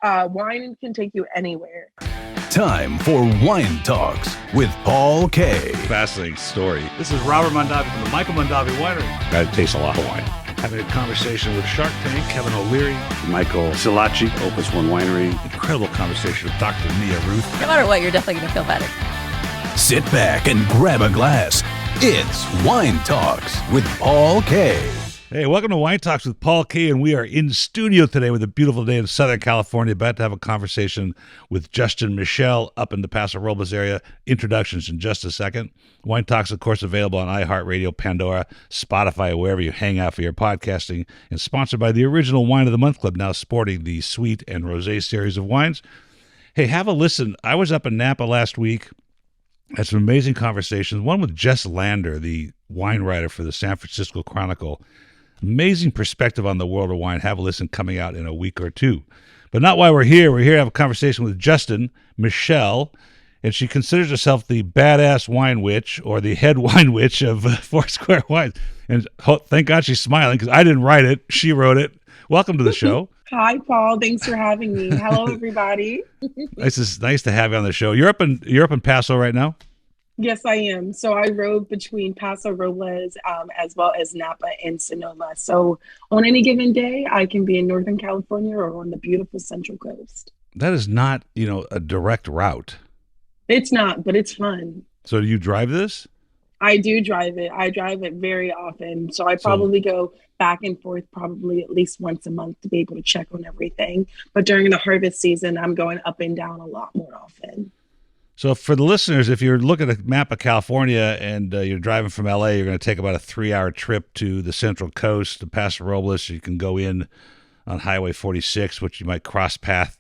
Wine can take you anywhere. Time for Wine Talks with Paul K. Fascinating story. This is Robert Mondavi from the Michael Mondavi Winery. I taste a lot of wine. Having a conversation with Shark Tank, Kevin O'Leary. Michael Silacci, Opus One Winery. Incredible conversation with Dr. Nia Ruth. No matter what, you're definitely going to feel better. Sit back and grab a glass. It's Wine Talks with Paul K. Hey, welcome to Wine Talks with Paul K. And we are in studio today with a beautiful day in Southern California. About to have a conversation with Justin Michel up in the Paso Robles area. Introductions in just a second. Wine Talks, of course, available on iHeartRadio, Pandora, Spotify, wherever you hang out for your podcasting, and sponsored by the Original Wine of the Month Club, now sporting the Sweet and Rosé series of wines. Hey, have a listen. I was up in Napa last week. Had some amazing conversations. One with Jess Lander, the wine writer for the San Francisco Chronicle. Amazing perspective on the world of wine. Have a listen, coming out in a week or two. But not why we're here. We're here to have a conversation with Justin Michel, and she considers herself the badass wine witch, or the head wine witch of Foursquare Wines. And thank God she's smiling, because I didn't write it. She wrote it. Welcome to the show. Hi, Paul. Thanks for having me. Hello, everybody. It's nice to have you on the show. You're up in Paso right now? Yes, I am. So I rode between Paso Robles as well as Napa and Sonoma. So on any given day, I can be in Northern California or on the beautiful Central Coast. That is not, a direct route. It's not, but it's fun. So do you drive this? I do drive it. I drive it very often. So I probably go back and forth probably at least once a month to be able to check on everything. But during the harvest season, I'm going up and down a lot more often. So for the listeners, if you're looking at a map of California and you're driving from LA, you're going to take about a 3-hour trip to the Central Coast, to Paso Robles. You can go in on Highway 46, which you might cross path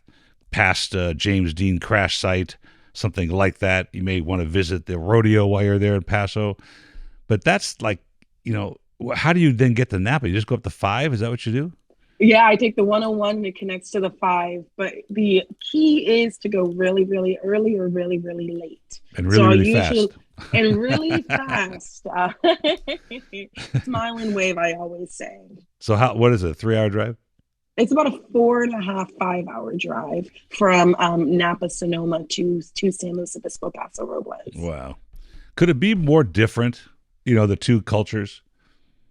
past James Dean crash site, something like that. You may want to visit the rodeo while you're there in Paso. But that's like, how do you then get to Napa? You just go up the 5? Is that what you do? Yeah, I take the 101 that connects to the 5, but the key is to go really, really early or really, really late. And really fast. And really fast. Smile and wave, I always say. So what is it, a 3-hour drive? It's about a 4.5, 5-hour drive from Napa, Sonoma to San Luis Obispo, Paso Robles. Wow. Could it be more different, the two cultures?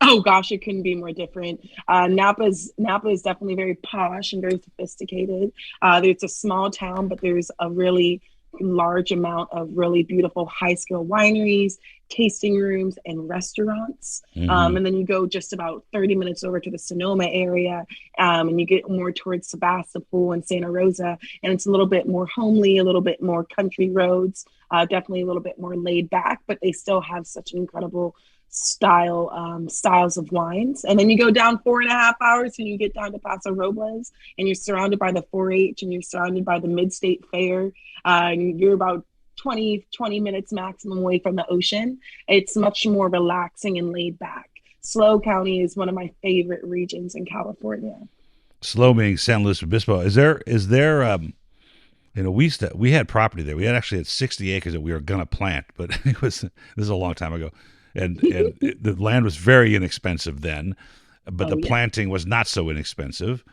Oh gosh, it couldn't be more different. Napa is definitely very posh and very sophisticated. It's a small town, but there's a really large amount of really beautiful high-scale wineries, tasting rooms, and restaurants. Mm-hmm. And then you go just about 30 minutes over to the Sonoma area, and you get more towards Sebastopol and Santa Rosa, and it's a little bit more homely, a little bit more country roads, definitely a little bit more laid back, but they still have such an incredible styles of wines. And then you go down 4.5 hours and you get down to Paso Robles, and you're surrounded by the 4-H, and you're surrounded by the Mid-State Fair. And you're about 20 minutes maximum away from the ocean. It's much more relaxing and laid back. SLO County is one of my favorite regions in California. SLO meaning San Luis Obispo. Is there we had property there. We had 60 acres that we were going to plant, but this is a long time ago. And the land was very inexpensive then, but the planting was not so inexpensive.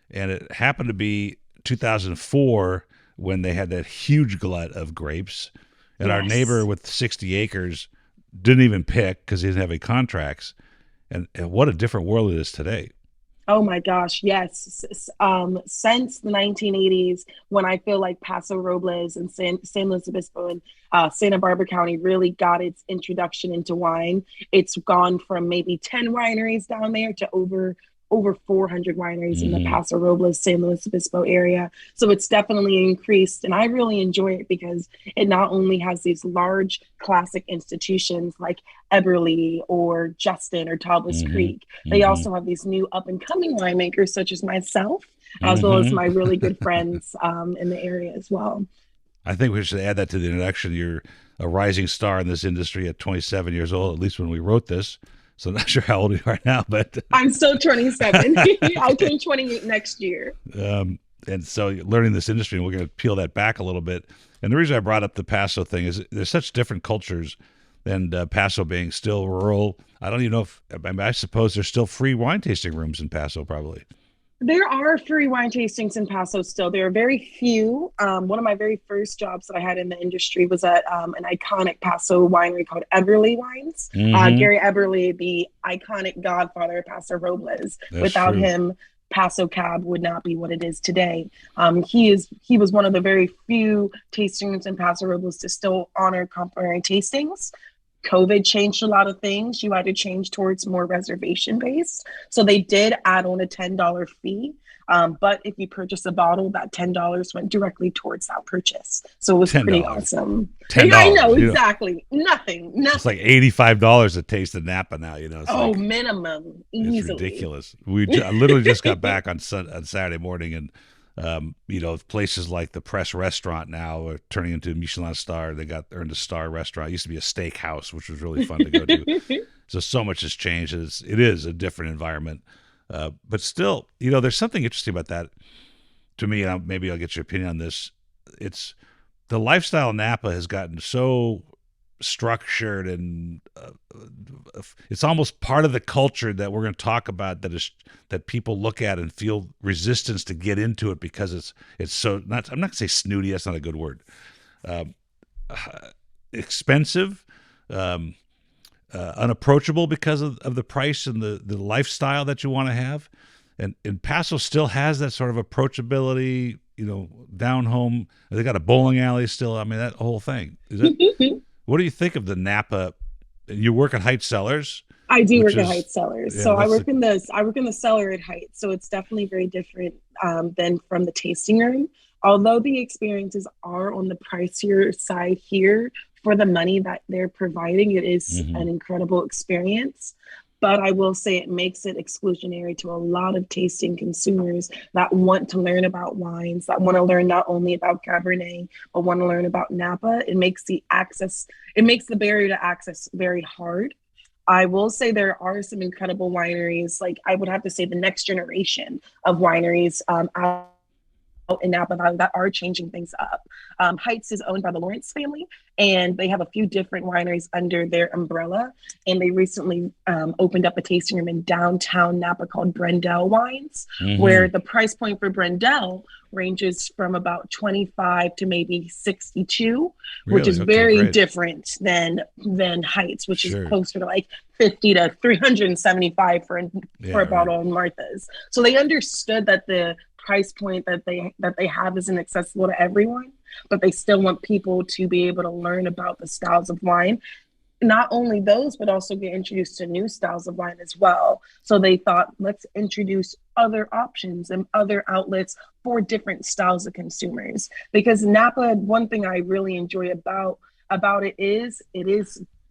And it happened to be 2004 when they had that huge glut of grapes. And our neighbor with 60 acres didn't even pick because he didn't have any contracts. And what a different world it is today. Oh my gosh, yes. Since the 1980s, when I feel like Paso Robles and San Luis Obispo and Santa Barbara County really got its introduction into wine, it's gone from maybe 10 wineries down there to over 400 wineries in the Paso Robles, San Luis Obispo area. So it's definitely increased. And I really enjoy it because it not only has these large classic institutions like Eberly or Justin or Tobler's Creek, they also have these new up and coming winemakers such as myself, as well as my really good friends in the area as well. I think we should add that to the introduction. You're a rising star in this industry at 27 years old, at least when we wrote this. So I'm not sure how old you are now, but I'm still 27. I'll turn 28 next year. And so you're learning this industry, and we're going to peel that back a little bit. And the reason I brought up the Paso thing is there's such different cultures, and Paso being still rural. I don't even know I suppose there's still free wine tasting rooms in Paso, probably. There are free wine tastings in Paso still. There are very few. One of my very first jobs that I had in the industry was at an iconic Paso winery called Eberly Wines. Mm-hmm. Gary Eberly, the iconic godfather of Paso Robles. That's Without true. him, Paso Cab would not be what it is today. He was one of the very few tasting rooms in Paso Robles to still honor complimentary tastings. COVID changed a lot of things. You had to change towards more reservation based. So they did add on a $10 fee. But if you purchase a bottle, that $10 went directly towards that purchase. So it was pretty $10. awesome. I $10. know, exactly. Nothing. It's like $85 a taste of Napa now. It's Oh, like minimum, it's easily. ridiculous. I literally just got back on Saturday morning, and places like the Press Restaurant now are turning into a Michelin star. They earned a star restaurant. It used to be a steakhouse, which was really fun to go to. So much has changed. It is a different environment, but still, there's something interesting about that to me. And maybe I'll get your opinion on this. It's the lifestyle in Napa has gotten so structured, and it's almost part of the culture that we're going to talk about, that people look at and feel resistance to get into it because it's so not. I'm not going to say snooty. That's not a good word. Um, Expensive, unapproachable because of the price and the lifestyle that you want to have. And Paso still has that sort of approachability. Down home. They got a bowling alley still. I mean, that whole thing. What do you think of the Napa? You work at Heights Cellars. I do work at Heights Cellars. Yeah, so I work in the cellar at Heights. So it's definitely very different than from the tasting room. Although the experiences are on the pricier side here for the money that they're providing, it is an incredible experience. But I will say it makes it exclusionary to a lot of tasting consumers that want to learn about wines, that want to learn not only about Cabernet, but want to learn about Napa. It makes the barrier to access very hard. I will say there are some incredible wineries. Like I would have to say the next generation of wineries out in Napa Valley that are changing things up. Heights is owned by the Lawrence family, and they have a few different wineries under their umbrella. And they recently opened up a tasting room in downtown Napa called Brendel Wines, where the price point for Brendel ranges from about 25 to maybe 62, which is very different than Heights, which is closer to like 50 to 375 for a bottle of Martha's. So they understood that the price point that they have isn't accessible to everyone, but they still want people to be able to learn about the styles of wine. Not only those, but also get introduced to new styles of wine as well. So they thought, let's introduce other options and other outlets for different styles of consumers. Because Napa, one thing I really enjoy about it is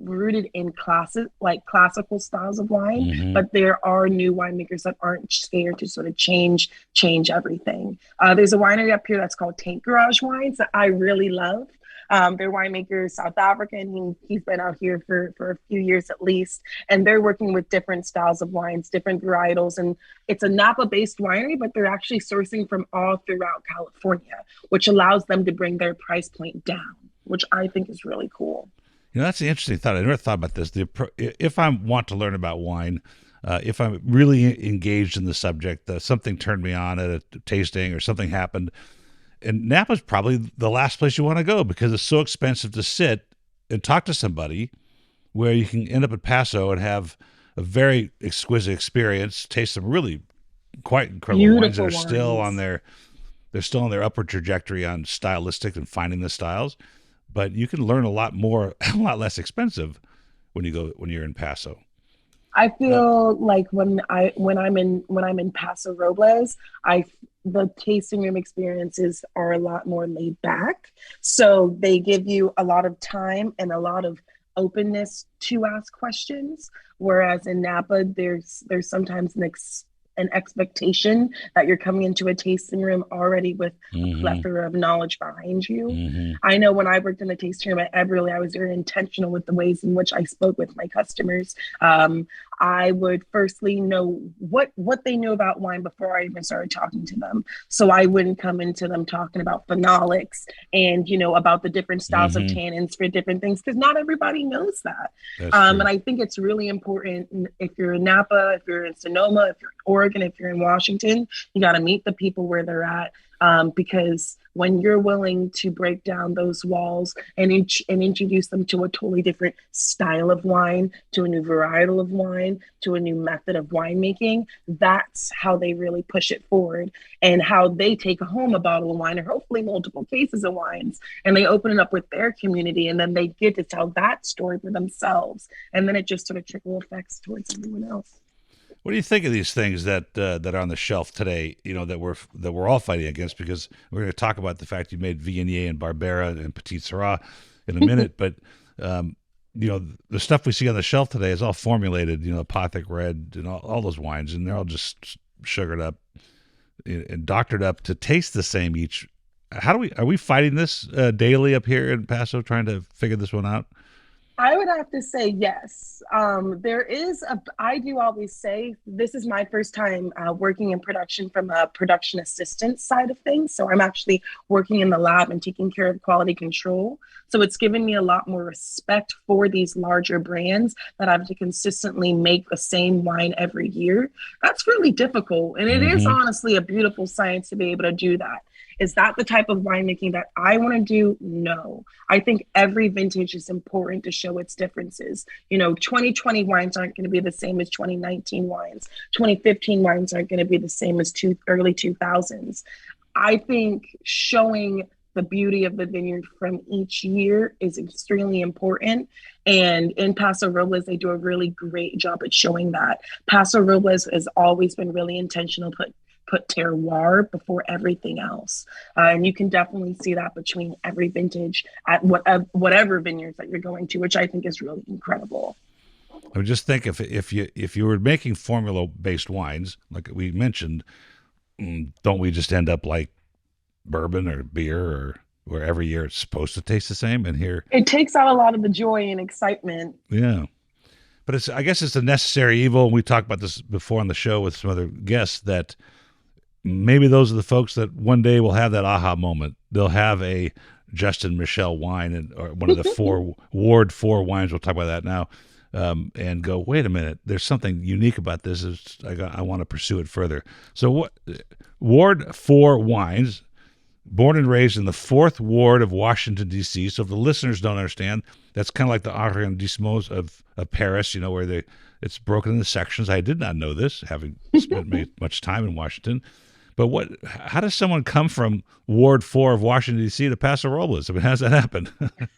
rooted in classical styles of wine, but there are new winemakers that aren't scared to sort of change everything. There's a winery up here that's called Tank Garage Wines that I really love. Their winemaker is South African. He's been out here for a few years at least, and they're working with different styles of wines, different varietals, and it's a Napa-based winery, but they're actually sourcing from all throughout California, which allows them to bring their price point down, which I think is really cool. That's an interesting thought. I never thought about this. If I want to learn about wine, if I'm really engaged in the subject, something turned me on at a tasting or something happened, and Napa's probably the last place you want to go because it's so expensive to sit and talk to somebody, where you can end up at Paso and have a very exquisite experience, taste some really quite incredible wines that are still on their upward trajectory on stylistic and finding the styles. But you can learn a lot more, a lot less expensive when you're in Paso. I feel like when I'm in Paso Robles, the tasting room experiences are a lot more laid back. So they give you a lot of time and a lot of openness to ask questions. Whereas in Napa, there's sometimes an expectation that you're coming into a tasting room already with a plethora of knowledge behind you. I know when I worked in the tasting room at Eberly, I was very intentional with the ways in which I spoke with my customers. I would firstly know what they knew about wine before I even started talking to them. So I wouldn't come into them talking about phenolics and, about the different styles of Mm-hmm. tannins for different things, because not everybody knows that. That's true. And I think it's really important, if you're in Napa, if you're in Sonoma, if you're in Oregon, if you're in Washington, you got to meet the people where they're at. Because when you're willing to break down those walls and introduce them to a totally different style of wine, to a new varietal of wine, to a new method of winemaking, that's how they really push it forward, and how they take home a bottle of wine, or hopefully multiple cases of wines, and they open it up with their community, and then they get to tell that story for themselves, and then it just sort of trickle effects towards everyone else. What do you think of these things that are on the shelf today? That we're all fighting against, because we're going to talk about the fact you made Viognier and Barbera and Petit Syrah in a minute, but the stuff we see on the shelf today is all formulated. Apothic Red and all those wines, and they're all just sugared up and doctored up to taste the same each. Are we fighting this daily up here in Paso, trying to figure this one out? I would have to say yes. I do always say this is my first time working in production from a production assistant side of things. So I'm actually working in the lab and taking care of quality control. So it's given me a lot more respect for these larger brands that have to consistently make the same wine every year. That's really difficult. And it is honestly a beautiful science to be able to do that. Is that the type of winemaking that I want to do? No. I think every vintage is important to show its differences. 2020 wines aren't going to be the same as 2019 wines. 2015 wines aren't going to be the same as early 2000s. I think showing the beauty of the vineyard from each year is extremely important. And in Paso Robles, they do a really great job at showing that. Paso Robles has always been really intentional, put terroir before everything else. And you can definitely see that between every vintage at whatever vineyards that you're going to, which I think is really incredible. I would just think if you were making formula-based wines, like we mentioned, don't we just end up like bourbon or beer, or where every year it's supposed to taste the same? And here it takes out a lot of the joy and excitement. Yeah. But I guess it's a necessary evil. We talked about this before on the show with some other guests, that maybe those are the folks that one day will have that aha moment. They'll have a Justin Michel wine, or one of the four Ward 4 wines. We'll talk about that now, and go, wait a minute, there's something unique about this. I want to pursue it further. So what? Ward 4 wines, born and raised in the 4th Ward of Washington, D.C. So if the listeners don't understand, that's kind of like the arrondissements of Paris, where it's broken into sections. I did not know this, having spent much time in Washington. But how does someone come from Ward 4 of Washington, D.C. to Paso Robles? I mean, how does that happen?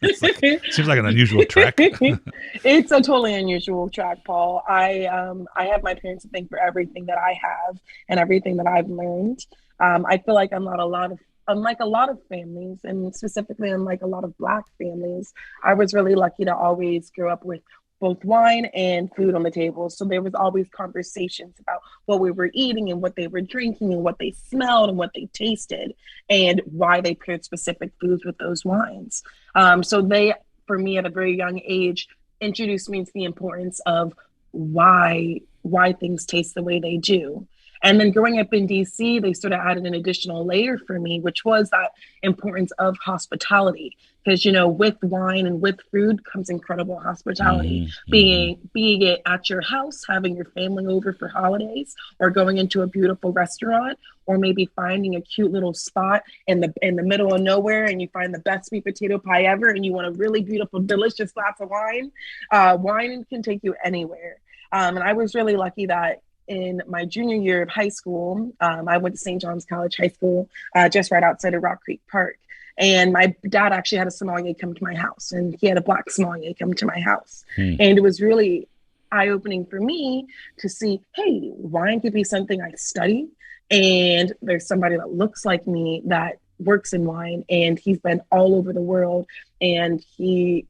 Seems like an unusual trek. It's a totally unusual track, Paul. I have my parents to thank for everything that I have and everything that I've learned. I feel like unlike a lot of families, and specifically unlike a lot of Black families, I was really lucky to always grow up with both wine and food on the table. So there was always conversations about what we were eating and what they were drinking and what they smelled and what they tasted and why they paired specific foods with those wines. So they, for me at a very young age, introduced me to the importance of why things taste the way they do. And then growing up in DC, they sort of added an additional layer for me, which was that importance of hospitality. Because, with wine and with food comes incredible hospitality, being it at your house, having your family over for holidays, or going into a beautiful restaurant, or maybe finding a cute little spot in the middle of nowhere, and you find the best sweet potato pie ever, and you want a really beautiful, delicious glass of wine. Wine can take you anywhere. And I was really lucky that in my junior year of high school, I went to St. John's College High School, just right outside of Rock Creek Park. And my dad actually had a sommelier come to my house, and he had a Black sommelier come to my house. And it was really eye-opening for me to see, hey, wine could be something I study. And there's somebody that looks like me that works in wine, and he's been all over the world. And he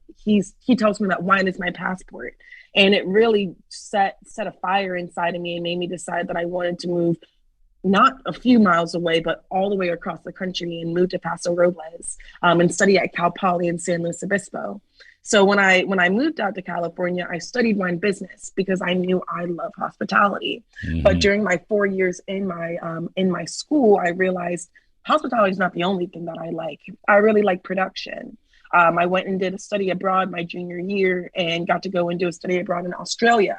tells me that wine is my passport. And it really set a fire inside of me and made me decide that I wanted to move not a few miles away, but all the way across the country, and move to Paso Robles and study at Cal Poly in San Luis Obispo. So when I moved out to California, I studied wine business because I knew I love hospitality. But Hmm. during my 4 years in my school, I realized hospitality is not the only thing that I like. I really like production. I went and did a study abroad my junior year and got to go and do a study abroad in Australia.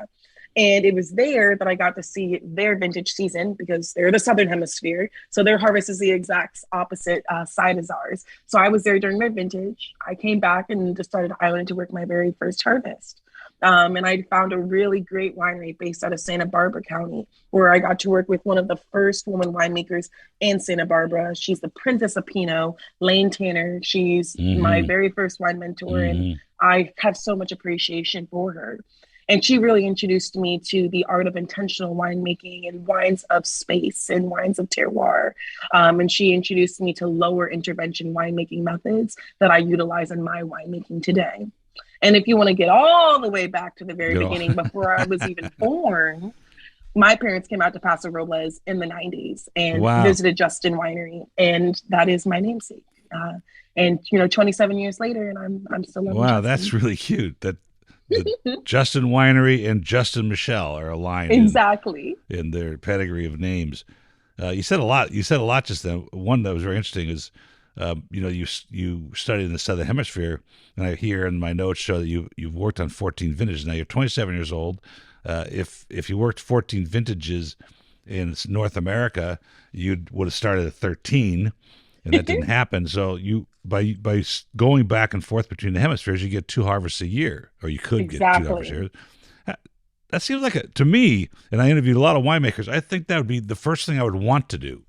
And it was there that I got to see their vintage season because they're the Southern Hemisphere. So their harvest is the exact opposite side as ours. So I was there during their vintage. I came back and decided I wanted to work my very first harvest. And I found a really great winery based out of Santa Barbara County, where I got to work with one of the first woman winemakers in Santa Barbara. She's the Princess of Pinot, Lane Tanner. She's my Hmm. very first wine mentor, and Hmm. I have so much appreciation for her. And she really introduced me to the art of intentional winemaking and wines of space and wines of terroir. And she introduced me to lower intervention winemaking methods that I utilize in my winemaking today. And if you want to get all the way back to the very You know. beginning, before I was even born, my parents came out to Paso Robles in the 90s and Wow. visited Justin Winery. And that is my namesake. And 27 years later, and I'm still loving Wow, that's Justin. really cute. That the Justin Winery and Justin Michelle are aligned Exactly. in their pedigree of names. You said a lot. You said a lot just then. One that was very interesting is, you studied in the Southern Hemisphere, and I hear in my notes show that you've worked on 14 vintages. Now you're 27 years old. If you worked 14 vintages in North America, you would have started at 13, and that didn't happen. So you by going back and forth between the hemispheres, you get two harvests a year, or you could get two harvests a Exactly. year. That seems like to me, and I interviewed a lot of winemakers. I think that would be the first thing I would want to do,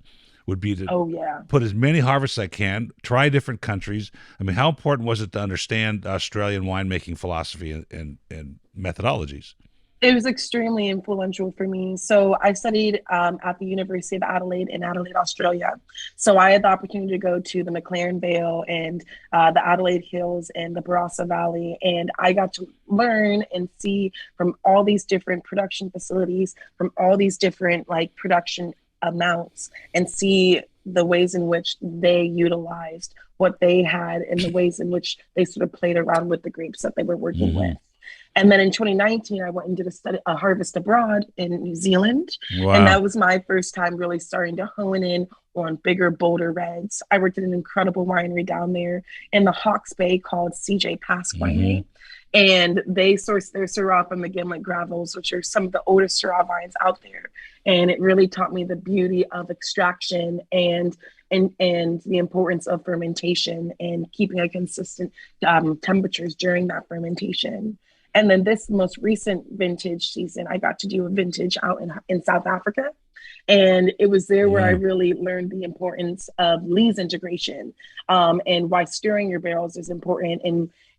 would be to Oh, yeah. put as many harvests as I can, try different countries. I mean, how important was it to understand Australian winemaking philosophy and methodologies? It was extremely influential for me. So I studied at the University of Adelaide in Adelaide, Australia. So I had the opportunity to go to the McLaren Vale and the Adelaide Hills and the Barossa Valley. And I got to learn and see from all these different production facilities, from all these different like production amounts, and see the ways in which they utilized what they had and the ways in which they sort of played around with the grapes that they were working Hmm. with. And then in 2019, I went and did a harvest abroad in New Zealand. And Wow. that was my first time really starting to hone in on bigger, bolder reds. I worked at an incredible winery down there in the Hawke's Bay called CJ Pass Hmm. Winery. And they source their Syrah from the Gimlet Gravels, which are some of the oldest Syrah vines out there. And it really taught me the beauty of extraction and the importance of fermentation and keeping a consistent temperatures during that fermentation. And then this most recent vintage season, I got to do a vintage out in South Africa. And it was there where I Wow. really learned the importance of lees integration, and why stirring your barrels is important.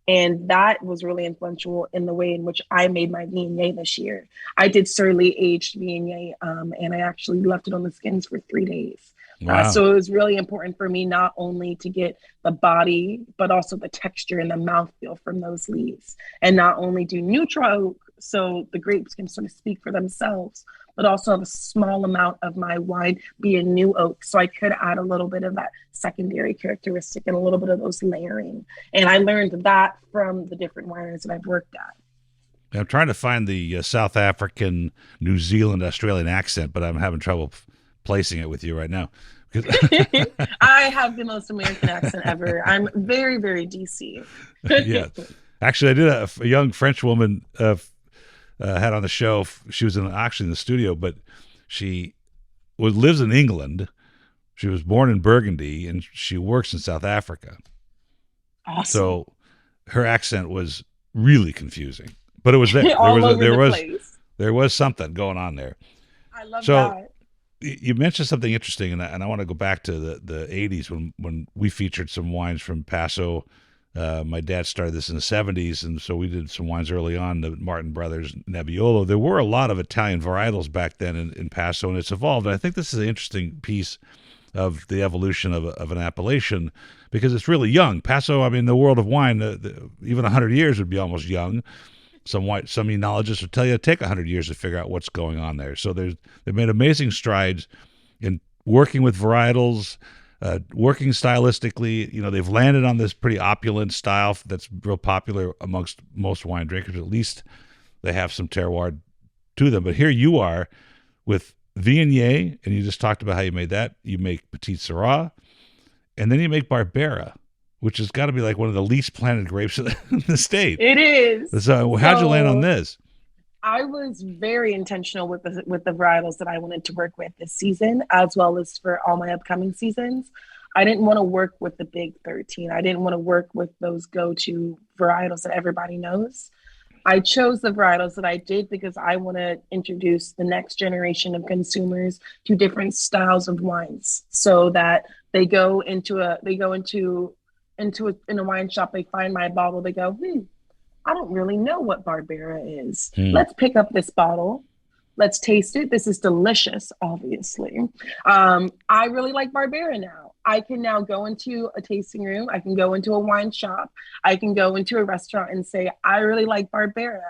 And that was really influential in the way in which I made my Viognier this year. I did Surly aged Viognier, and I actually left it on the skins for 3 days. Wow. So it was really important for me not only to get the body, but also the texture and the mouthfeel from those leaves. And not only do neutral oak, so the grapes can sort of speak for themselves, but also have a small amount of my wine be a new oak. So I could add a little bit of that secondary characteristic and a little bit of those layering. And I learned that from the different wineries that I've worked at. I'm trying to find the South African, New Zealand, Australian accent, but I'm having trouble placing it with you right now. I have the most American accent ever. I'm very, very DC. Yeah, actually, I did a young French woman had on the show. She was actually in the studio, but she lives in England. She was born in Burgundy, and she works in South Africa. Awesome. So her accent was really confusing, but it was there. There All was over the place. there was something going on there. I love So that. you mentioned something interesting, and I want to go back to the 80s when we featured some wines from Paso. My dad started this in the 70s, and so we did some wines early on, the Martin Brothers, Nebbiolo. There were a lot of Italian varietals back then in Paso, and it's evolved. And I think this is an interesting piece of the evolution of an appellation because it's really young. Paso, I mean, the world of wine, even 100 years would be almost young. Some enologists would tell you it take 100 years to figure out what's going on there. So they've made amazing strides in working with varietals, working stylistically. They've landed on this pretty opulent style that's real popular amongst most wine drinkers. At least they have some terroir to them. But here you are with Viognier, and you just talked about how you made that. You make Petit Syrah, and then you make Barbera, which has got to be like one of the least planted grapes in the state. It is. So how'd you land on this? I was very intentional with the varietals that I wanted to work with this season, as well as for all my upcoming seasons. I didn't want to work with the big 13. I didn't want to work with those go-to varietals that everybody knows. I chose the varietals that I did because I want to introduce the next generation of consumers to different styles of wines, so that they go in a wine shop, they find my bottle, they go, I don't really know what Barbera is. Let's pick up this bottle. Let's taste it. This is delicious, obviously. I really like Barbera now. I can now go into a tasting room. I can go into a wine shop. I can go into a restaurant and say, I really like Barbera.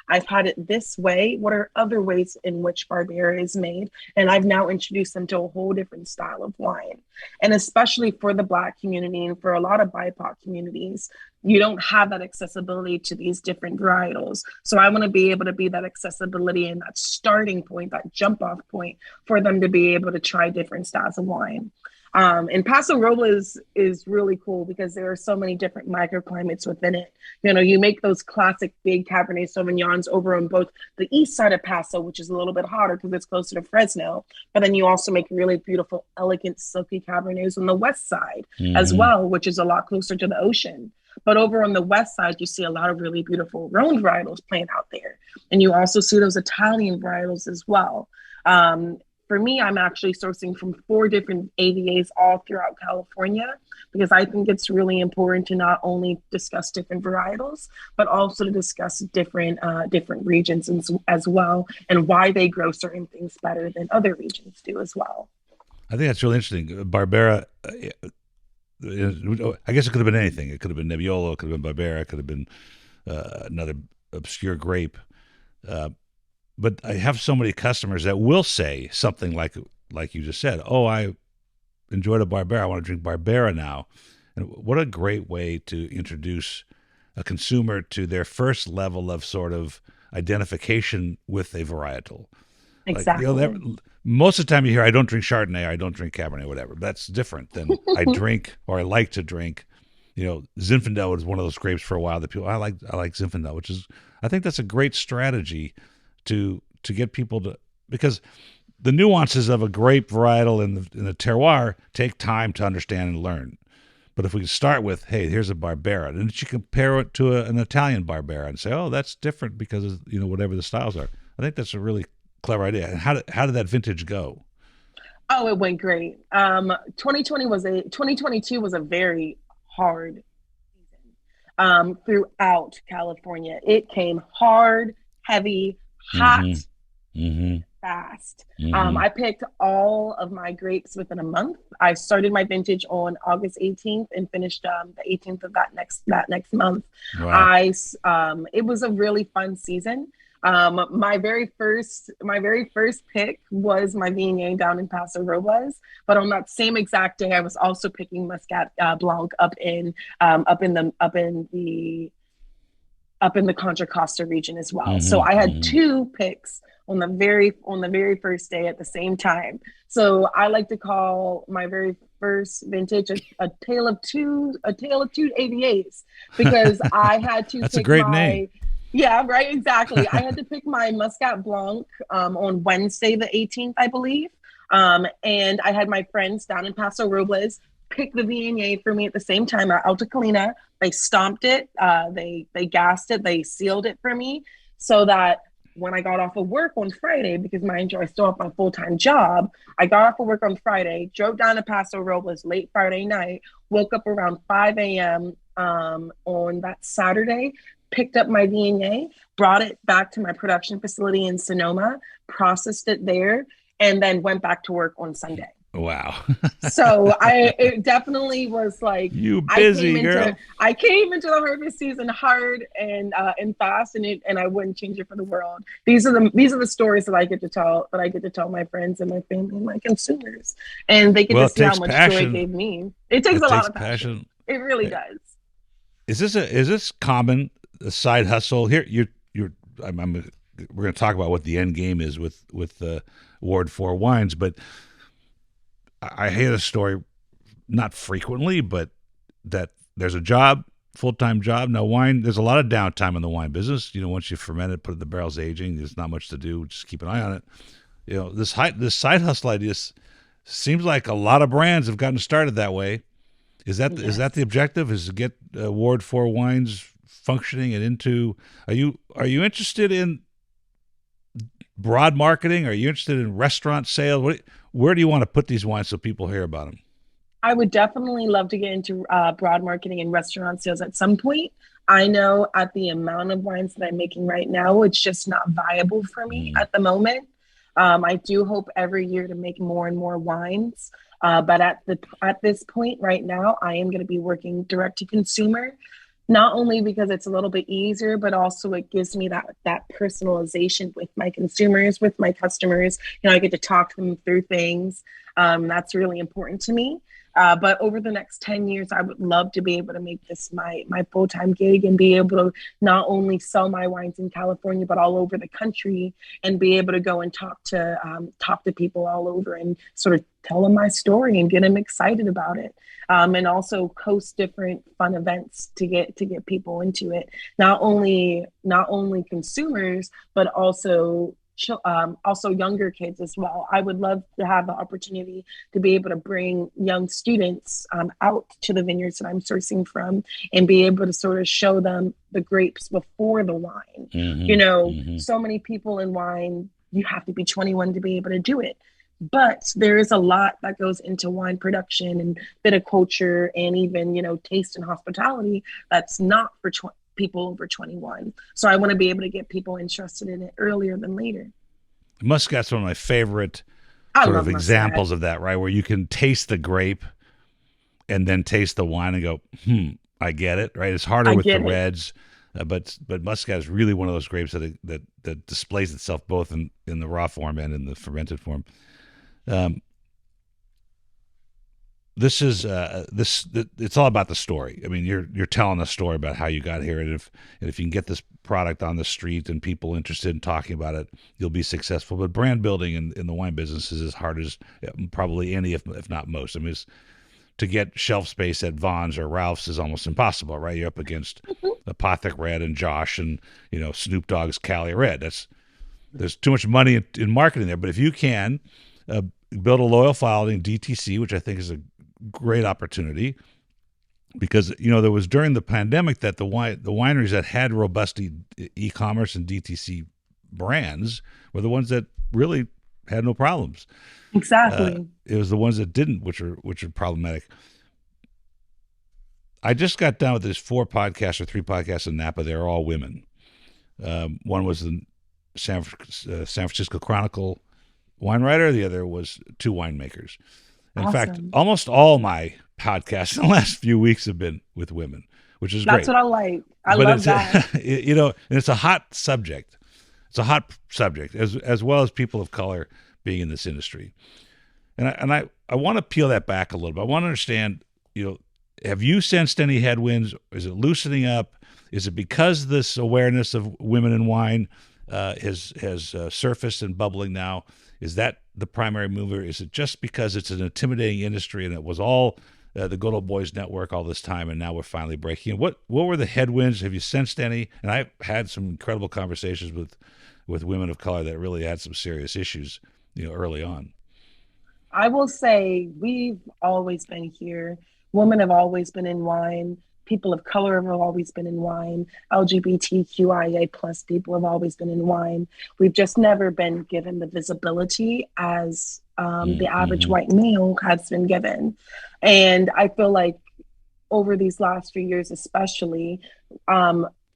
I've had it this way. What are other ways in which Barbera is made? And I've now introduced them to a whole different style of wine. And especially for the Black community and for a lot of BIPOC communities, you don't have that accessibility to these different varietals. So I want to be able to be that accessibility and that starting point, that jump off point for them to be able to try different styles of wine. And Paso Robles is really cool because there are so many different microclimates within it. You make those classic big Cabernet Sauvignons over on both the east side of Paso, which is a little bit hotter because it's closer to Fresno. But then you also make really beautiful, elegant, silky Cabernets on the west side as well, which is a lot closer to the ocean. But over on the west side, you see a lot of really beautiful Rhone varietals playing out there. And you also see those Italian varietals as well. For me, I'm actually sourcing from 4 different AVAs all throughout California, because I think it's really important to not only discuss different varietals, but also to discuss different regions as well, and why they grow certain things better than other regions do as well. I think that's really interesting. Barbera, I guess it could have been anything. It could have been Nebbiolo, it could have been Barbera, it could have been another obscure grape. But I have so many customers that will say something like you just said, oh, I enjoyed a Barbera, I want to drink Barbera now. And what a great way to introduce a consumer to their first level of sort of identification with a varietal. Exactly. Most of the time you hear, I don't drink Chardonnay, or I don't drink Cabernet, whatever. That's different than I drink or I like to drink. Zinfandel was one of those grapes for a while that people, I like Zinfandel, which is, I think that's a great strategy to get people to, because the nuances of a grape varietal in the terroir take time to understand and learn. But if we start with, hey, here's a Barbera, and then you compare it to an Italian Barbera and say, oh, that's different because of, whatever the styles are. I think that's a really clever idea. And how did that vintage go? Oh, it went great. 2022 was a very hard season throughout California. It came hard, heavy, hot, fast. I picked all of my grapes within a month. I started my vintage on August 18th and finished the 18th of that next month. Wow. It was a really fun season. My very first pick was my Viognier down in Paso Robles, but on that same exact day, I was also picking Muscat Blanc up in the Contra Costa region as well. So I had 2 picks on the very first day at the same time. So I like to call my very first vintage a tale of two AVAs, because I had to. That's pick a great name. Yeah, right. Exactly. I had to pick my Muscat Blanc on Wednesday, the 18th, I believe. And I had my friends down in Paso Robles pick the Viognier for me at the same time at Alta Colina. They stomped it. They gassed it. They sealed it for me, so that when I got off of work on Friday, because mind you, I still have my full-time job, I got off of work on Friday, drove down to Paso Robles late Friday night, woke up around 5 a.m. On that Saturday, picked up my Viognier, brought it back to my production facility in Sonoma, processed it there, and then went back to work on Sunday. Wow. So it definitely was like You busy girl. I came into the harvest season hard and fast, and I wouldn't change it for the world. These are the stories that I get to tell my friends and my family and my consumers, and they get Well, to it see how takes much joy it passion. gave me. It takes It a lot takes of passion. passion. It really does. Is this common, a side hustle? Here we're going to talk about what the end game is with Ward 4 wines, but I hear the story not frequently, but that there's a job, full-time job. Now wine, there's a lot of downtime in the wine business. Once you ferment it, put it in the barrels aging, there's not much to do. Just keep an eye on it. This side hustle idea seems like a lot of brands have gotten started that way. Is that the objective? Is to get Ward 4 wines functioning and into? Are you interested in broad marketing? Are you interested in restaurant sales? Where do you want to put these wines so people hear about them? I would definitely love to get into broad marketing and restaurant sales at some point. I know at the amount of wines that I'm making right now, it's just not viable for me Mm. at the moment. I do hope every year to make more and more wines, but at this point right now, I am going to be working direct to consumer. Not only because it's a little bit easier, but also it gives me that personalization with my consumers, with my customers. I get to talk them through things. That's really important to me. But over the next 10 years, I would love to be able to make this my full-time gig and be able to not only sell my wines in California, but all over the country, and be able to go and talk to people all over and sort of tell them my story and get them excited about it. And also host different fun events to get people into it. Not only consumers, but also younger kids as well. I would love to have the opportunity to be able to bring young students out to the vineyards that I'm sourcing from and be able to sort of show them the grapes before the wine. So many people in wine, you have to be 21 to be able to do it. But there is a lot that goes into wine production and viticulture and even, taste and hospitality that's not for people over 21. So I want to be able to get people interested in it earlier than later. Muscat's one of my favorite I sort love of Muscat. examples of that, right? Where you can taste the grape and then taste the wine and go, I get it, right? It's harder with the reds, but Muscat is really one of those grapes that displays itself both in the raw form and in the fermented form. It's all about the story. I mean, you're telling a story about how you got here, and if you can get this product on the street and people interested in talking about it, you'll be successful. But brand building in the wine business is as hard as probably any, if not most. I mean, to get shelf space at Vaughn's or Ralph's is almost impossible, right? You're up against Apothic Red and Josh and Snoop Dogg's Cali Red. There's too much money in marketing there. But if you can build a loyal following, DTC, which I think is a great opportunity, because there was during the pandemic that the wineries that had robust e-commerce and DTC brands were the ones that really had no problems. Exactly. It was the ones that didn't, which are problematic. I just got done with these 3 podcasts in Napa. They're all women. One was the San Francisco Chronicle wine writer. The other was 2 winemakers. In fact, almost all my podcasts in the last few weeks have been with women, which is great. That's what I like. I love that. And it's a hot subject. It's a hot subject, as well as people of color being in this industry. And I want to peel that back a little bit. I want to understand, have you sensed any headwinds? Is it loosening up? Is it because this awareness of women in wine has surfaced and bubbling now? Is that the primary mover? Is it just because it's an intimidating industry and it was all the good old boys network all this time, and now we're finally breaking in? What were the headwinds? Have you sensed any? And I've had some incredible conversations with women of color that really had some serious issues, early on. I will say we've always been here. Women have always been in wine. People of color have always been in wine. LGBTQIA plus people have always been in wine. We've just never been given the visibility as the average white male has been given. And I feel like over these last few years, especially,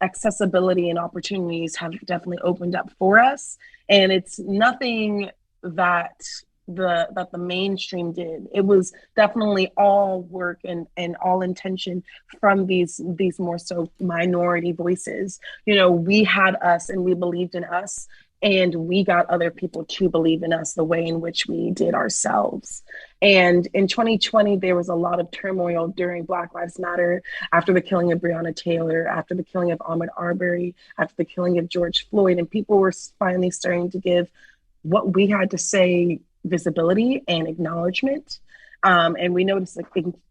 accessibility and opportunities have definitely opened up for us. And it's nothing that the mainstream did. It was definitely all work and all intention from these more so minority voices. You know, we had us and we believed in us, and we got other people to believe in us the way in which we did ourselves. And in 2020, there was a lot of turmoil during Black Lives Matter, after the killing of Breonna Taylor, after the killing of Ahmaud Arbery, after the killing of George Floyd, and people were finally starting to give what we had to say visibility and acknowledgement. And we noticed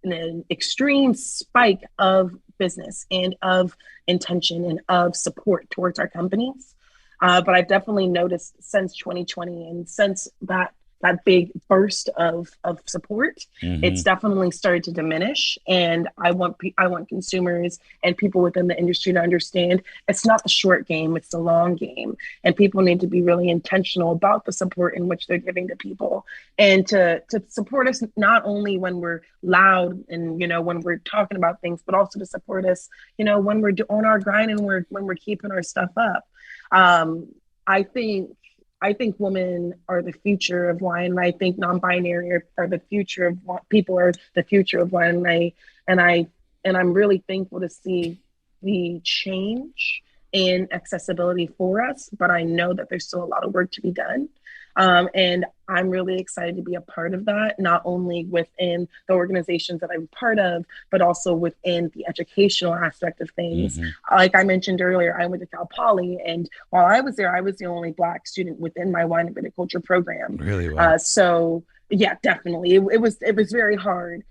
an extreme spike of business and of intention and of support towards our companies. But I've definitely noticed since 2020 and since that big burst of support, it's definitely started to diminish. And I want consumers and people within the industry to understand it's not the short game, it's the long game. And people need to be really intentional about the support in which they're giving to people, and to support us not only when we're loud and, you know, when we're talking about things, but also to support us, you know, when we're on our grind and when we're keeping our stuff up. I think women are the future of wine, and I think non-binary are the future of people are the future of wine. And I'm really thankful to see the change in accessibility for us, but I know that there's still a lot of work to be done. And I'm really excited to be a part of that, not only within the organizations that I'm part of, but also within the educational aspect of things. Like I mentioned earlier, I went to Cal Poly, and while I was there, I was the only Black student within my wine and viticulture program. Really? Wow. So yeah, definitely. It was very hard.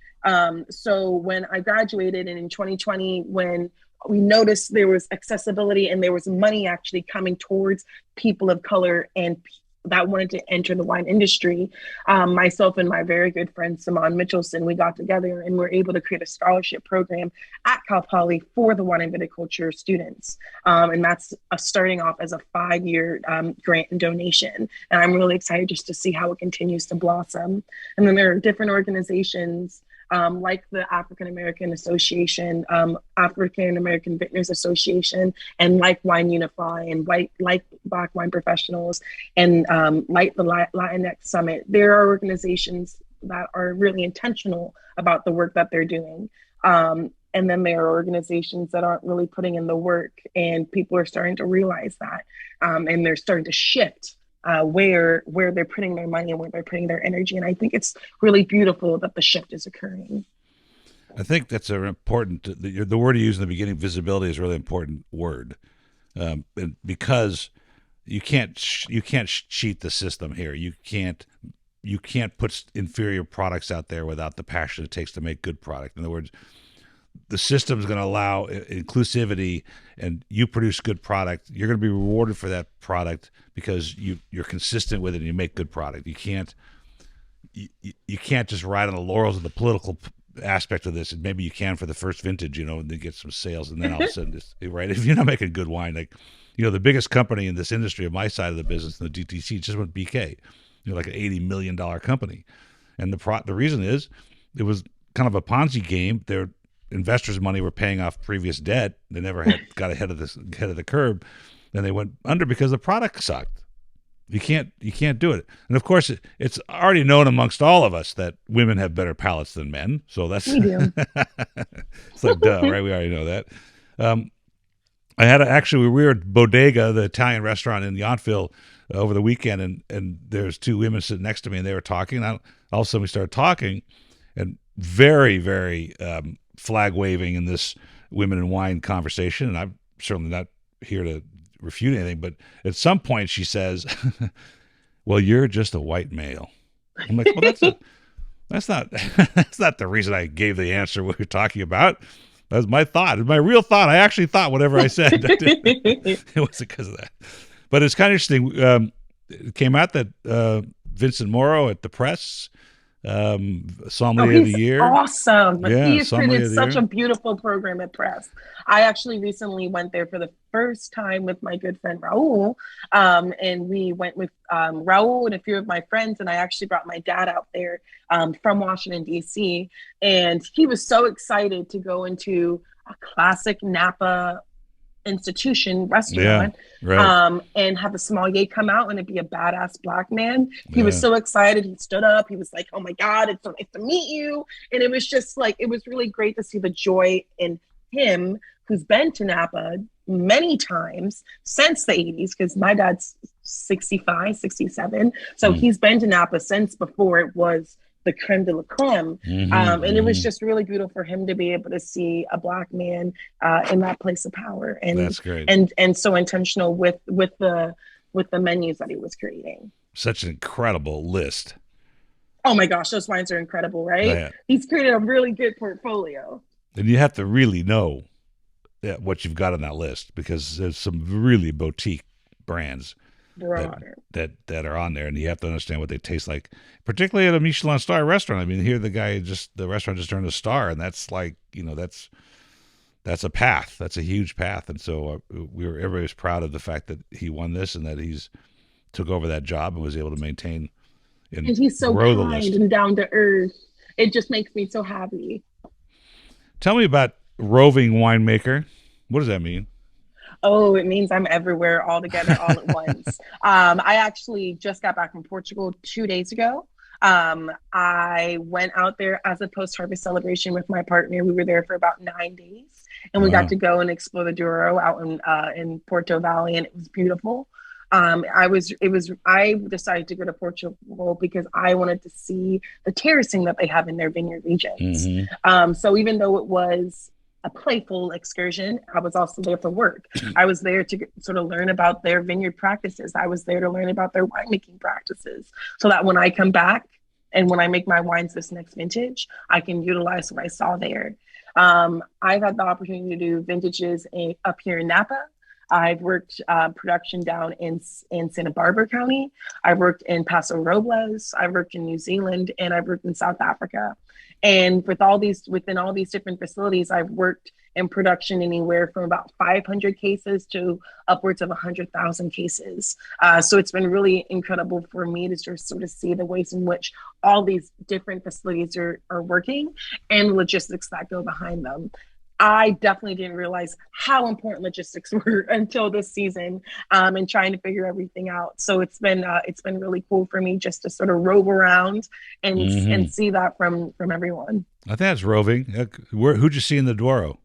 So when I graduated, and in 2020, when we noticed there was accessibility and there was money actually coming towards people of color and that wanted to enter the wine industry, myself and my very good friend Simone Mitchelson, we got together and were able to create a scholarship program at Cal Poly for the wine and viticulture students. And that's starting off as a 5-year grant and donation. And I'm really excited just to see how it continues to blossom. And then there are different organizations like the African American Association, African American Vintners Association, and like Wine Unify, and like Black Wine Professionals, and like the Latinx Summit. There are organizations that are really intentional about the work that they're doing. And then there are organizations that aren't really putting in the work, and people are starting to realize that, and they're starting to shift where they're putting their money and where they're putting their energy. And I think it's really beautiful that the shift is occurring. I think that's an important, the word you used in the beginning, visibility, is a really important word, and because you can't cheat the system here. You can't put inferior products out there without the passion it takes to make good product. In other words, the system is going to allow inclusivity, and you produce good product. You're going to be rewarded for that product because you're consistent with it and you make good product. You can't just ride on the laurels of the political aspect of this. And maybe you can for the first vintage, you know, and then get some sales, and then all of a sudden, right? If you're not making good wine, like, you know, the biggest company in this industry of my side of the business, in the DTC, just went BK. You know, like an $80 million company, and the reason is it was kind of a Ponzi game. Their investors' money were paying off previous debt. They never got ahead of the curve. Then they went under because the product sucked. You can't do it. And of course, it's already known amongst all of us that women have better palates than men. So that's we do. It's like duh, right? We already know that. We were at Bodega, the Italian restaurant in Yountville, over the weekend, and there's two women sitting next to me, and they were talking. And all of a sudden, we started talking, and very, very flag waving in this women in wine conversation. And I'm certainly not here to refute anything, but at some point she says, "Well, you're just a white male." I'm like, "Well, that's not that's not the reason I gave the answer we were talking about. That was my thought. It was my real thought. I actually thought whatever I said. It wasn't because of that." But it's kind of interesting. It came out that Vincent Morrow at the press, Sommelier of the Year. Awesome. Yeah, he has Sommelier created such a beautiful program at Press. I actually recently went there for the first time with my good friend Raul. And we went with Raul and a few of my friends, and I actually brought my dad out there from Washington, D.C. And he was so excited to go into a classic Napa institution restaurant, right. and have a sommelier come out and it'd be a badass Black man. He was Yeah. so excited. He stood up. He was like, "Oh my God, it's so nice to meet you." And it was just like, it was really great to see the joy in him, who's been to Napa many times since the 80s, because my dad's 65, 67. So he's been to Napa since before it was the creme de la creme. And it was just really beautiful for him to be able to see a Black man in that place of power, and That's great. and so intentional with the menus that he was creating. Such an incredible list. Oh my gosh, those wines are incredible, right? Yeah. He's created a really good portfolio. And you have to really know what you've got on that list, because there's some really boutique brands that are on there, and you have to understand what they taste like, particularly at a Michelin star restaurant. I mean, here the restaurant just earned a star, and that's like, that's a path. That's a huge path. And so everybody was proud of the fact that he won this and that he's took over that job and was able to maintain and he's so grow the kind list. and down to earth. It just makes me so happy. Tell me about roving winemaker. What does that mean? Oh, it means I'm everywhere all together all at once. I actually just got back from Portugal 2 days ago. I went out there as a post-harvest celebration with my partner. We were there for about 9 days, and we got to go and explore the Douro out in Porto Valley, and it was beautiful. I decided to go to Portugal because I wanted to see the terracing that they have in their vineyard regions. So even though it was a playful excursion, I was also there for work. I was there to sort of learn about their vineyard practices. I was there to learn about their winemaking practices, so that when I come back and when I make my wines this next vintage, I can utilize what I saw there. I've had the opportunity to do vintages up here in Napa. I've worked production down in Santa Barbara County. I've worked in Paso Robles. I've worked in New Zealand, and I've worked in South Africa. And within all these different facilities, I've worked in production anywhere from about 500 cases to upwards of 100,000 cases. So it's been really incredible for me to sort of see the ways in which all these different facilities are working and logistics that go behind them. I definitely didn't realize how important logistics were until this season, and trying to figure everything out. So it's been really cool for me just to sort of rove around and see that from everyone. I think that's roving. Who'd you see in the Douro?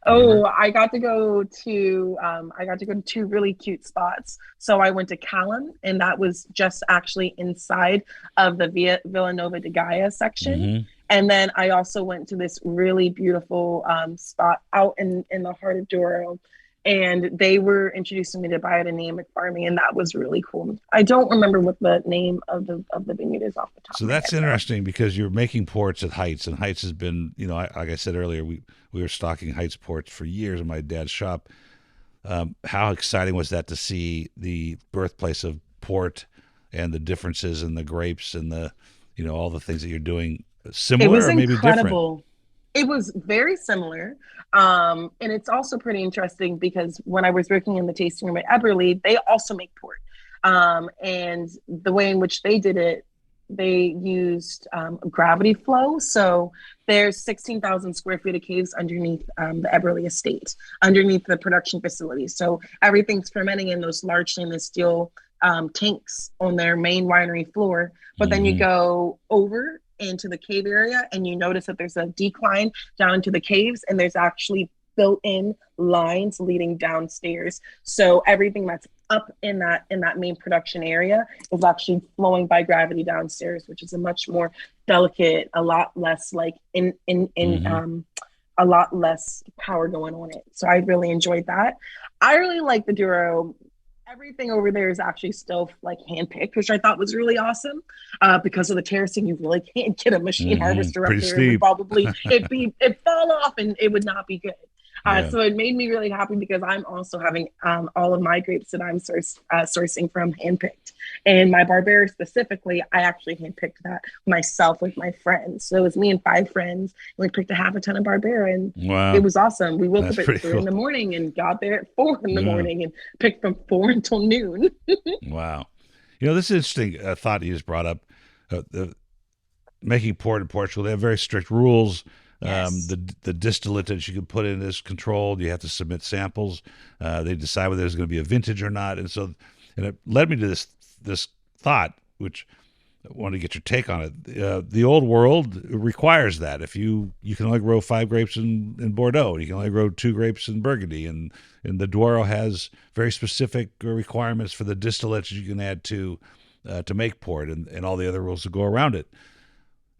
Oh, I got to go to 2 really cute spots. So I went to Callum, and that was just actually inside of the Villanova de Gaia section. And then I also went to this really beautiful spot out in the heart of Douro, and they were introducing me to biodynamic farming, and that was really cool. I don't remember what the name of the vineyard is off the top. So that's interesting, because you're making ports at Heights, and Heights has been, like I said earlier, we were stocking Heights ports for years in my dad's shop. How exciting was that to see the birthplace of port and the differences in the grapes and the, all the things that you're doing? Similar or maybe incredible. different? It was very similar. And it's also pretty interesting because when I was working in the tasting room at Eberly, they also make port. And the way in which they did it, they used gravity flow. So there's 16,000 square feet of caves underneath the Eberly estate, underneath the production facility. So everything's fermenting in those large stainless steel tanks on their main winery floor. But then you go over into the cave area and you notice that there's a decline down into the caves, and there's actually built-in lines leading downstairs. So everything that's up in that main production area is actually flowing by gravity downstairs, which is a much more delicate, a lot less like a lot less power going on it. So I really enjoyed that. I really like the Douro. Everything over there is actually still like handpicked, which I thought was really awesome. Because of the terracing, you really can't get a machine harvester up Pretty there. steep. It would probably it'd fall off and it would not be good. Yeah. So it made me really happy because I'm also having all of my grapes that I'm sourcing from handpicked. And my Barbera specifically, I actually handpicked that myself with my friends. So it was me and 5 friends. And we picked a half a ton of Barbera, and Wow. it was awesome. We woke That's up at pretty 3 cool. in the morning and got there at 4 in the morning and picked from 4 until noon. Wow. This is interesting thought you just brought up. The making port in Portugal, they have very strict rules. Yes. The distillate that you can put in is controlled. You have to submit samples. They decide whether there's going to be a vintage or not. And so, and it led me to this thought, which I want to get your take on it. The old world requires that. If you can only grow 5 grapes in Bordeaux, you can only grow 2 grapes in Burgundy, and the Douro has very specific requirements for the distillates you can add to make port, and all the other rules that go around it.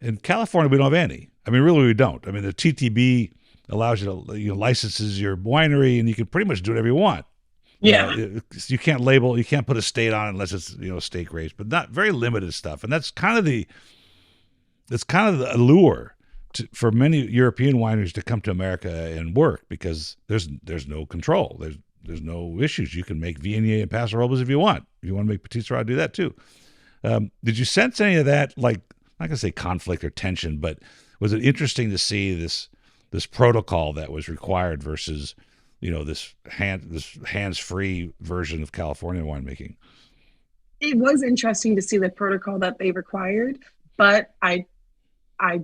In California, we don't have any. I mean, really, we don't. I mean, the TTB allows you to licenses your winery, and you can pretty much do whatever you want. Yeah. You can't label, you can't put a state on it unless it's state grapes, but not very limited stuff. And that's kind of the allure for many European wineries to come to America and work, because there's no control. There's no issues. You can make Viognier and Paso Robles if you want. If you want to make Petit Syrah, do that too. Did you sense any of that? Like, I'm not gonna say conflict or tension, but was it interesting to see this protocol that was required versus this hands-free version of California winemaking? It was interesting to see the protocol that they required, but I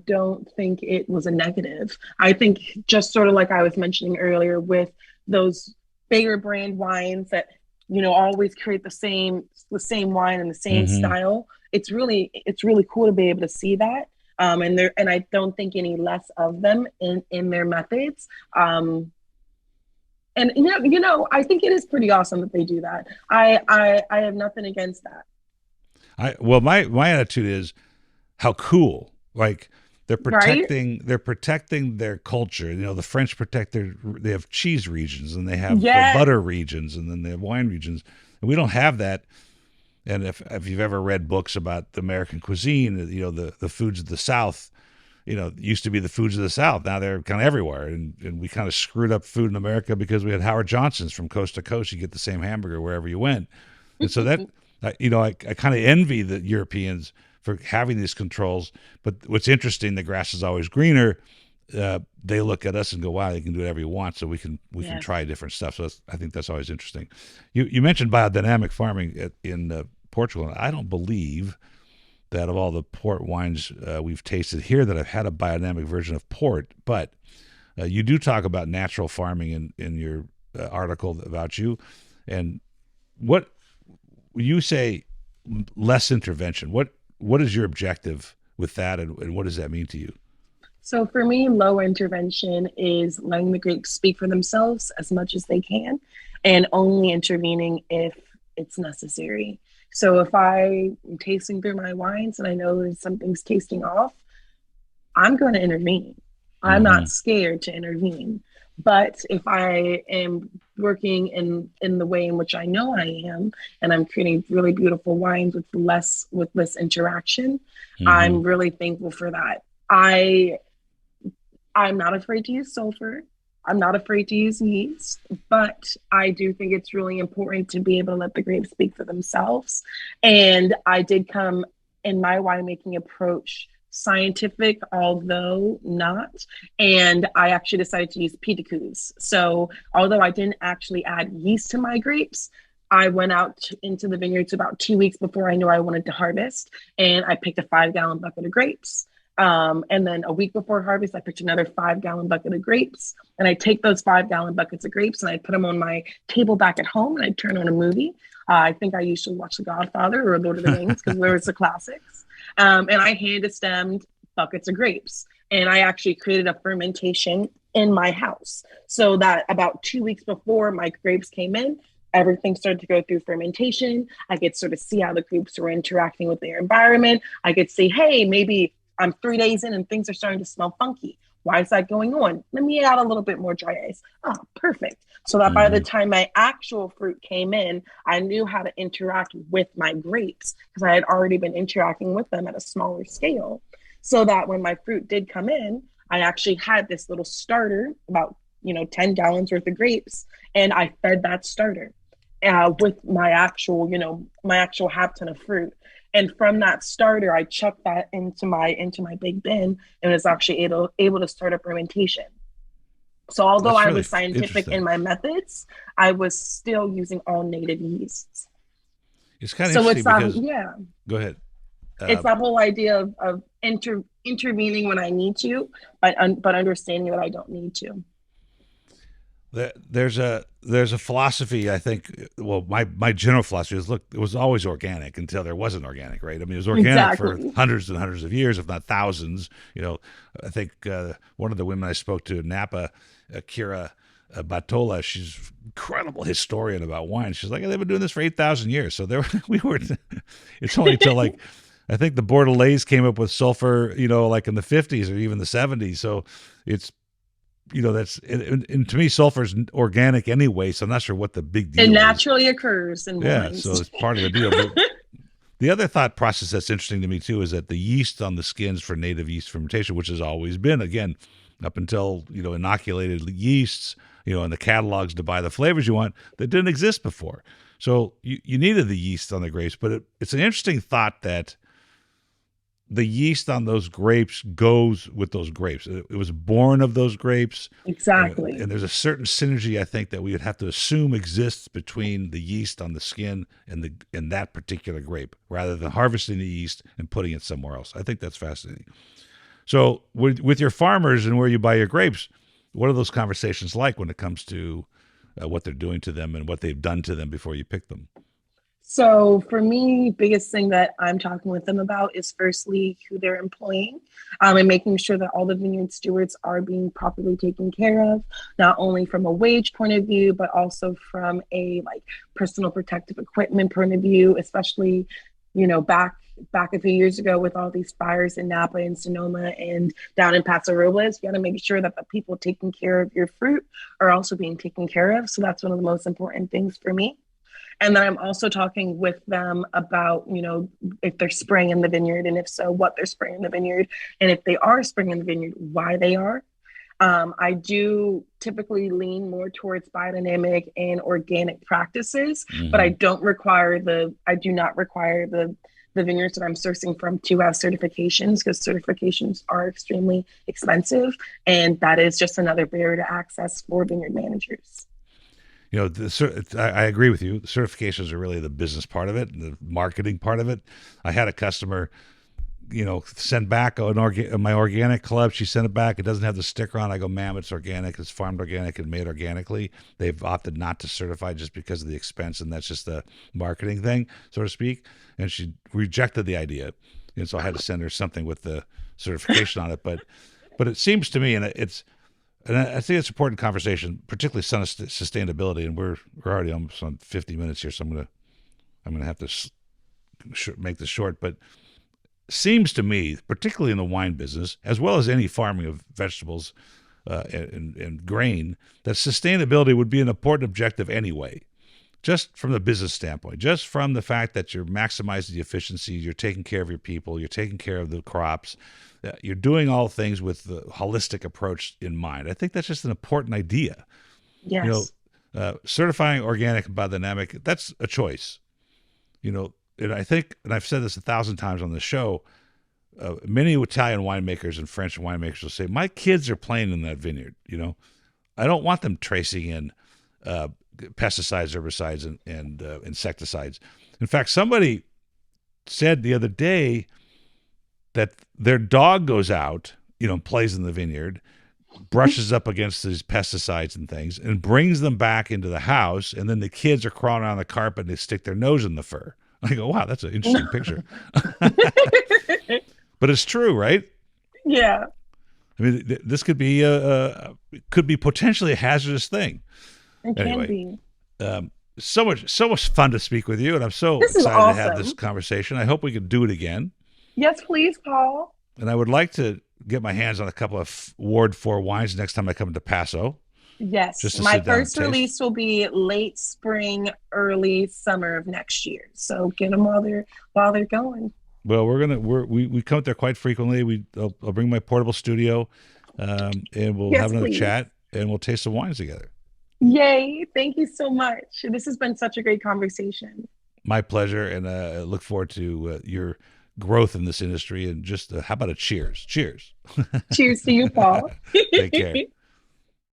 don't think it was a negative. I think, just sort of like I was mentioning earlier, with those bigger brand wines that always create the same wine and the same style. It's really cool to be able to see that. And I don't think any less of them in their methods. And I think it is pretty awesome that they do that. I have nothing against that. My attitude is, how cool. Like, they're protecting their culture. The French they have cheese regions, and they have butter regions, and then they have wine regions. And we don't have that. And if you've ever read books about the American cuisine, the foods of the South, used to be the foods of the South. Now they're kind of everywhere. And we kind of screwed up food in America because we had Howard Johnson's from coast to coast. You get the same hamburger wherever you went. And so that, I kind of envy the Europeans for having these controls. But what's interesting, the grass is always greener. They look at us and go, wow, they can do whatever you want. So we can try different stuff. So I think that's always interesting. You mentioned biodynamic farming in Portugal. And I don't believe that of all the port wines we've tasted here that I've had a biodynamic version of port, but you do talk about natural farming in your article about you. And what you say, less intervention, what is your objective with that, and what does that mean to you? So for me, low intervention is letting the grapes speak for themselves as much as they can, and only intervening if it's necessary. So if I'm tasting through my wines and I know that something's tasting off, I'm going to intervene. I'm not scared to intervene. But if I am working in the way in which I know I am, and I'm creating really beautiful wines with less interaction, I'm really thankful for that. I'm not afraid to use sulfur. I'm not afraid to use yeast, but I do think it's really important to be able to let the grapes speak for themselves. And I did come in my winemaking approach scientific, although not. And I actually decided to use Pied de Coups. So although I didn't actually add yeast to my grapes, I went out into the vineyards about 2 weeks before I knew I wanted to harvest. And I picked a 5-gallon bucket of grapes. And then a week before harvest, I picked another 5-gallon bucket of grapes. And I take those 5-gallon buckets of grapes and I put them on my table back at home, and I turn on a movie. I think I used to watch The Godfather or Lord of the Rings because there was the classics. And I hand-stemmed buckets of grapes. And I actually created a fermentation in my house so that about 2 weeks before my grapes came in, everything started to go through fermentation. I could sort of see how the grapes were interacting with their environment. I could see, hey, maybe I'm 3 days in and things are starting to smell funky. Why is that going on? Let me add a little bit more dry ice. Oh, perfect. So that by the time my actual fruit came in, I knew how to interact with my grapes because I had already been interacting with them at a smaller scale. So that when my fruit did come in, I actually had this little starter, about 10 gallons worth of grapes, and I fed that starter with my actual half ton of fruit. And from that starter, I chucked that into my big bin and was actually able to start a fermentation. So although I was scientific in my methods, I was still using all native yeasts. It's kind of interesting because, yeah. Go ahead. It's that whole idea of intervening when I need to, but understanding that I don't need to. There's a philosophy, I think. Well, my general philosophy is, look, it was always organic until there wasn't organic, right? I mean, it was organic for Exactly. hundreds and hundreds of years, if not thousands. I think one of the women I spoke to in Napa, Kira Batola, she's an incredible historian about wine. She's like, they've been doing this for 8,000 years. So there we were. It's only until like I think the Bordelaise came up with sulfur, like in the 50s or even the 70s. So it's that's and to me, sulfur is organic anyway, so I'm not sure what the big deal It is. naturally occurs in wines. So it's part of the deal. But the other thought process that's interesting to me too is that the yeast on the skins for native yeast fermentation, which has always been, again, up until inoculated yeasts, in the catalogs to buy the flavors you want, that didn't exist before. So you needed the yeast on the grapes, but it's an interesting thought that the yeast on those grapes goes with those grapes. It was born of those grapes. Exactly. And there's a certain synergy, I think, that we would have to assume exists between the yeast on the skin and that particular grape, rather than harvesting the yeast and putting it somewhere else. I think that's fascinating. So with your farmers and where you buy your grapes, what are those conversations like when it comes to what they're doing to them and what they've done to them before you pick them? So for me, biggest thing that I'm talking with them about is firstly who they're employing, and making sure that all the vineyard stewards are being properly taken care of, not only from a wage point of view, but also from a personal protective equipment point of view, especially, back a few years ago with all these fires in Napa and Sonoma and down in Paso Robles. You got to make sure that the people taking care of your fruit are also being taken care of. So that's one of the most important things for me. And then I'm also talking with them about, if they're spraying in the vineyard, and if so, what they're spraying in the vineyard. And if they are spraying in the vineyard, why they are. I do typically lean more towards biodynamic and organic practices, but I do not require the vineyards that I'm sourcing from to have certifications, because certifications are extremely expensive. And that is just another barrier to access for vineyard managers. I agree with you. The certifications are really the business part of it, the marketing part of it. I had a customer, send back my organic club. She sent it back. It doesn't have the sticker on. I go, ma'am, it's organic. It's farmed organic and made organically. They've opted not to certify just because of the expense, and that's just a marketing thing, so to speak. And she rejected the idea, and so I had to send her something with the certification on it. But it seems to me, and I think it's an important conversation, particularly sustainability. And we're already almost on 50 minutes here, so I'm gonna have to make this short. But it seems to me, particularly in the wine business, as well as any farming of vegetables and grain, that sustainability would be an important objective anyway. Just from the business standpoint, just from the fact that you're maximizing the efficiency, you're taking care of your people, you're taking care of the crops, you're doing all things with the holistic approach in mind. I think that's just an important idea. Yes. Certifying organic and biodynamic, that's a choice. And I think, and I've said this 1,000 times on the show, many Italian winemakers and French winemakers will say, my kids are playing in that vineyard. I don't want them tracing in pesticides, herbicides, and insecticides. In fact, somebody said the other day that their dog goes out, plays in the vineyard, brushes up against these pesticides and things, and brings them back into the house, and then the kids are crawling on the carpet and they stick their nose in the fur. I go, wow, that's an interesting picture. But it's true, right? Yeah. I mean, this could be potentially a hazardous thing. It can be. So much fun to speak with you, and I'm so excited to have this conversation. I hope we can do it again. Yes, please, Paul. And I would like to get my hands on a couple of Ward 4 wines next time I come to Paso. Yes, my first release will be late spring, early summer of next year. So get them while they're going. Well, we come up there quite frequently. I'll bring my portable studio, and we'll have another chat, and we'll taste some wines together. Yay! Thank you so much. This has been such a great conversation. My pleasure, and I look forward to your growth in this industry. And just how about a cheers? Cheers! Cheers to you, Paul. Take care.